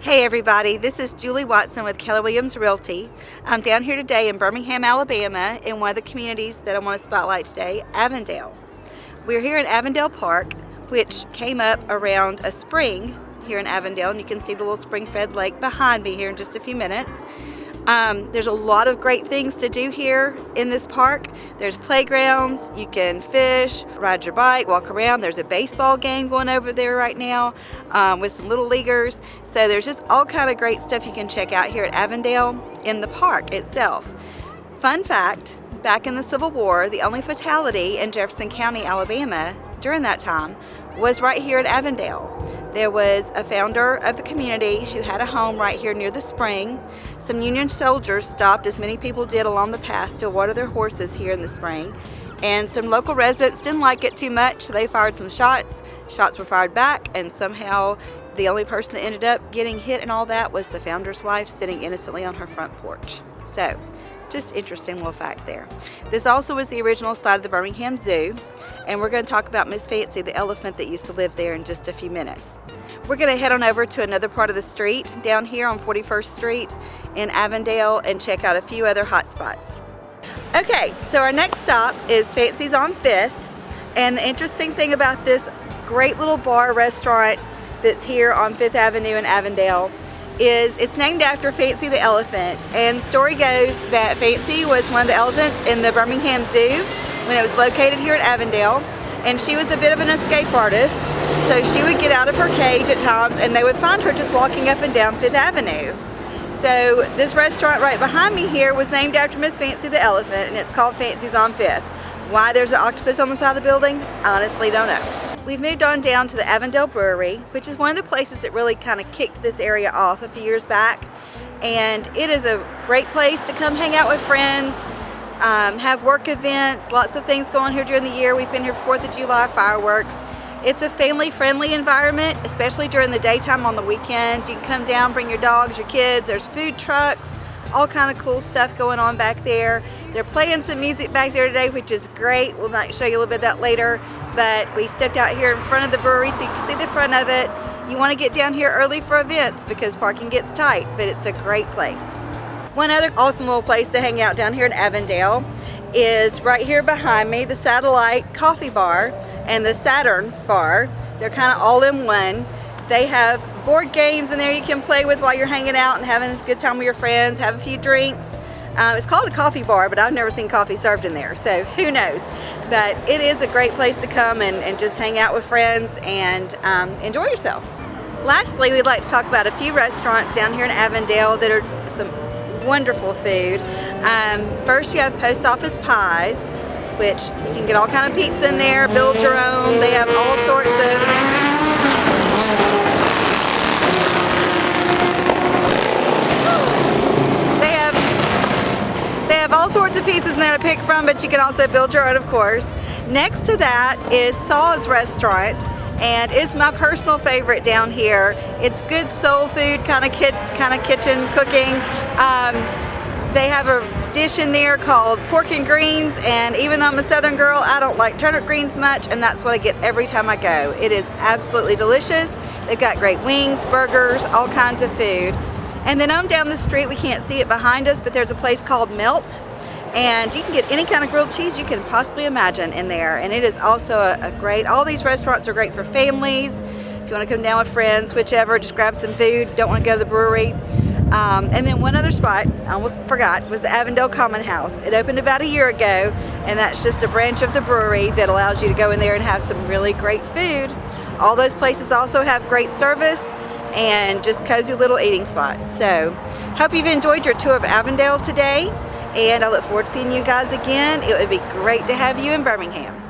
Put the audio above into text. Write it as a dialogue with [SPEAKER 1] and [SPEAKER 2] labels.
[SPEAKER 1] Hey everybody, this is Julie Watson with Keller Williams Realty. I'm down here today in Birmingham, Alabama, in one of the communities that I want to spotlight today, Avondale. We're here in Avondale Park, which came up around a spring here in Avondale, and you can see the little spring-fed lake behind me here in just a few minutes. There's a lot of great things to do here in this park. There's playgrounds, you can fish, ride your bike, walk around. There's a baseball game going over there right now with some little leaguers. So there's just all kind of great stuff you can check out here at Avondale in the park itself. Fun fact, back in the Civil War, the only fatality in Jefferson County, Alabama during that time was right here at Avondale. There was a founder of the community who had a home right here near the spring. Some Union soldiers stopped, as many people did along the path, to water their horses here in the spring. And some local residents didn't like it too much, so they fired some shots. Shots were fired back, and somehow the only person that ended up getting hit and all that was the founder's wife sitting innocently on her front porch. So, just interesting little fact there. This also was the original site of the Birmingham Zoo, and we're going to talk about Miss Fancy, the elephant that used to live there, in just a few minutes. We're going to head on over to another part of the street down here on 41st Street in Avondale and check out a few other hot spots. Okay, so our next stop is Fancies on 5th, and the interesting thing about this great little bar restaurant that's here on 5th Avenue in Avondale is it's named after Fancy the elephant, and the story goes that Fancy was one of the elephants in the Birmingham Zoo when it was located here at Avondale, and she was a bit of an escape artist, so she would get out of her cage at times and they would find her just walking up and down 5th Avenue. So this restaurant right behind me here was named after Miss Fancy the elephant, and it's called Fancies on 5th. Why there's an octopus on the side of the building, I honestly don't know. We've moved on down to the Avondale Brewery, which is one of the places that really kind of kicked this area off a few years back. And it is a great place to come hang out with friends, have work events, lots of things going on here during the year. We've been here for 4th of July fireworks. It's a family-friendly environment, especially during the daytime on the weekends. You can come down, bring your dogs, your kids. There's food trucks, all kind of cool stuff going on back there. They're playing some music back there today, which is great. We'll might show you a little bit of that later. But we stepped out here in front of the brewery so you can see the front of it. You want to get down here early for events because parking gets tight, but it's a great place. One other awesome little place to hang out down here in Avondale is right here behind me, the Satellite Coffee Bar and the Saturn Bar. They're kind of all in one. They have board games in there you can play with while you're hanging out and having a good time with your friends, have a few drinks. It's called a coffee bar, but I've never seen coffee served in there, so who knows. But it is a great place to come and just hang out with friends and enjoy yourself. Lastly, we'd like to talk about a few restaurants down here in Avondale that are some wonderful food. First, you have Post Office Pies, which you can get all kind of pizza in there, build your own. They have all sorts of all sorts of pizzas in there to pick from, but you can also build your own, of course. Next to that is Saw's Restaurant, and it's my personal favorite down here. It's good soul food, kind of kitchen cooking. They have a dish in there called pork and greens, and even though I'm a southern girl, I don't like turnip greens much, and that's what I get every time I go. It is absolutely delicious. They've got great wings, burgers, all kinds of food. And then on down the street, we can't see it behind us, but there's a place called Melt, and you can get any kind of grilled cheese you can possibly imagine in there. And it is also a great, all these restaurants are great for families. If you want to come down with friends, whichever, just grab some food, don't want to go to the brewery. And then one other spot, I almost forgot, was the Avondale Common House. It opened about a year ago, and that's just a branch of the brewery that allows you to go in there and have some really great food. All those places also have great service and just cozy little eating spots. So, hope you've enjoyed your tour of Avondale today, and I look forward to seeing you guys again. It would be great to have you in Birmingham.